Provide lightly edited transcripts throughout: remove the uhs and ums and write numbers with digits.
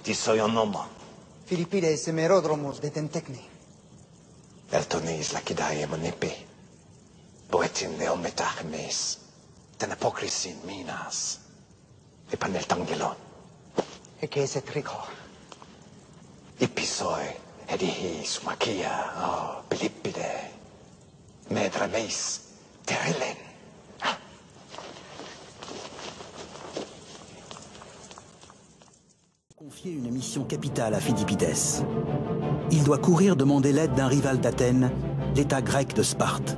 Τι soy un homo. Philippides emerodromos de tentecni. Eltonis la kidaye monepe. Boetin de ometachemes. Ten apocrisy minas. E panel tangelon. E che se trico. Ipisoi. Edihi sumakia. Oh, Philippide. Medra meis. Terelen. Confier une mission capitale à Philippides. Il doit courir demander l'aide d'un rival d'Athènes, l'État grec de Sparte.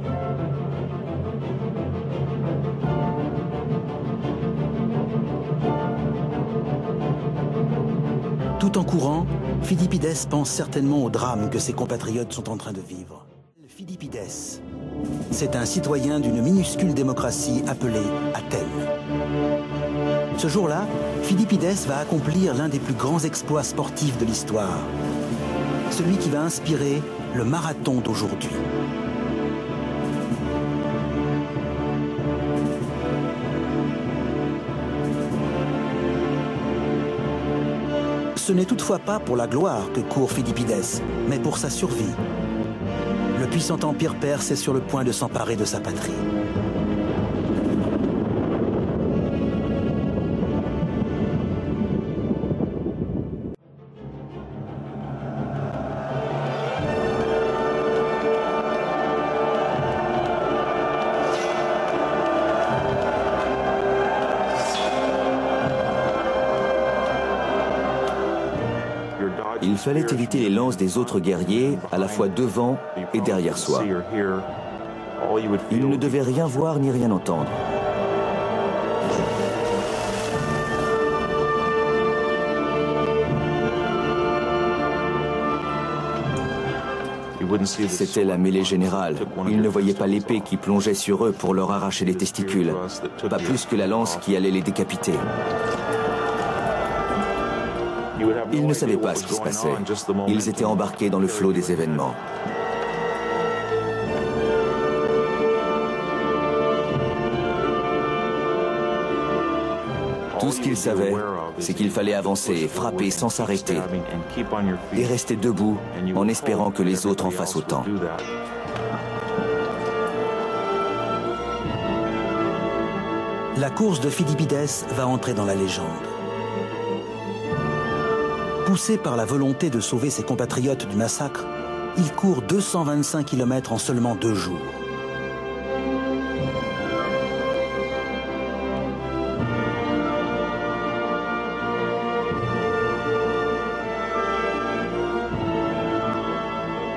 Tout en courant, Philippides pense certainement au drame que ses compatriotes sont en train de vivre. Philippides, c'est un citoyen d'une minuscule démocratie appelée Athènes. Ce jour-là, Philippides va accomplir l'un des plus grands exploits sportifs de l'histoire. Celui qui va inspirer le marathon d'aujourd'hui. Ce n'est toutefois pas pour la gloire que court Philippides, mais pour sa survie. Le puissant empire perse est sur le point de s'emparer de sa patrie. Il fallait éviter les lances des autres guerriers, à la fois devant et derrière soi. Il ne devait rien voir ni rien entendre. C'était la mêlée générale. Ils ne voyaient pas l'épée qui plongeait sur eux pour leur arracher les testicules, pas plus que la lance qui allait les décapiter. Ils ne savaient pas ce qui se passait. Ils étaient embarqués dans le flot des événements. Tout ce qu'ils savaient, c'est qu'il fallait avancer et frapper sans s'arrêter et rester debout en espérant que les autres en fassent autant. La course de Philippides va entrer dans la légende. Poussé par la volonté de sauver ses compatriotes du massacre, il court 225 km en seulement 2 jours.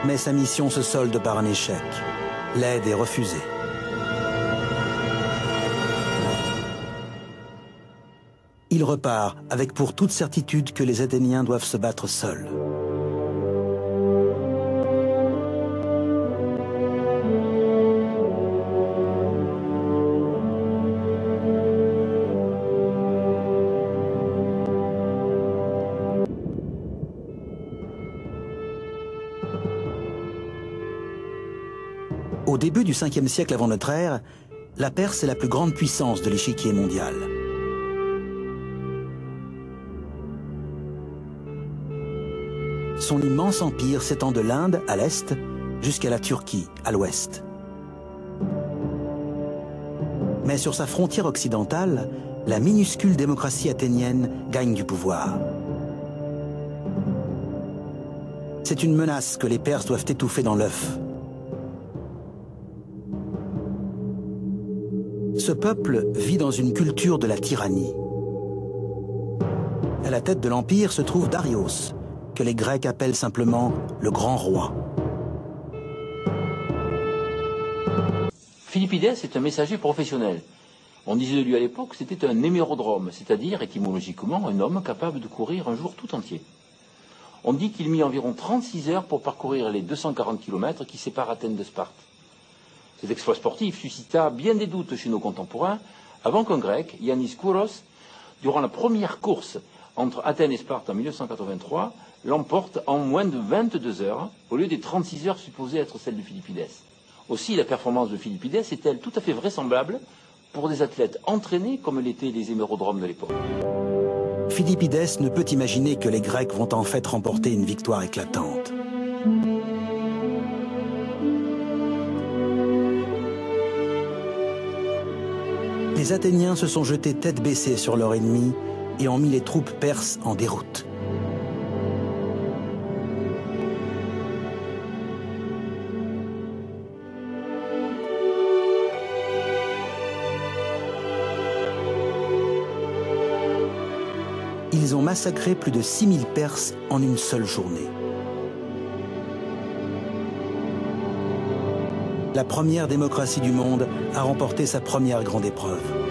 Mais sa mission se solde par un échec. L'aide est refusée. Il repart avec pour toute certitude que les Athéniens doivent se battre seuls. Au début du 5e siècle avant notre ère, la Perse est la plus grande puissance de l'échiquier mondial. Son immense empire s'étend de l'Inde, à l'est, jusqu'à la Turquie, à l'ouest. Mais sur sa frontière occidentale, la minuscule démocratie athénienne gagne du pouvoir. C'est une menace que les Perses doivent étouffer dans l'œuf. Ce peuple vit dans une culture de la tyrannie. À la tête de l'empire se trouve Darios, que les Grecs appellent simplement le grand roi. Philippides est un messager professionnel. On disait de lui à l'époque que c'était un hémérodrome, c'est-à-dire étymologiquement un homme capable de courir un jour tout entier. On dit qu'il mit environ 36 heures pour parcourir les 240 km qui séparent Athènes de Sparte. Cet exploit sportif suscita bien des doutes chez nos contemporains, avant qu'un Grec, Yannis Kouros, durant la première course entre Athènes et Sparte en 1983, l'emporte en moins de 22 heures, au lieu des 36 heures supposées être celles de Philippides. Aussi, la performance de Philippides est-elle tout à fait vraisemblable pour des athlètes entraînés comme l'étaient les hémérodromes de l'époque. Philippides ne peut imaginer que les Grecs vont en fait remporter une victoire éclatante. Les Athéniens se sont jetés tête baissée sur leur ennemi et ont mis les troupes perses en déroute. Ils ont massacré plus de 6000 Perses en une seule journée. La première démocratie du monde a remporté sa première grande épreuve.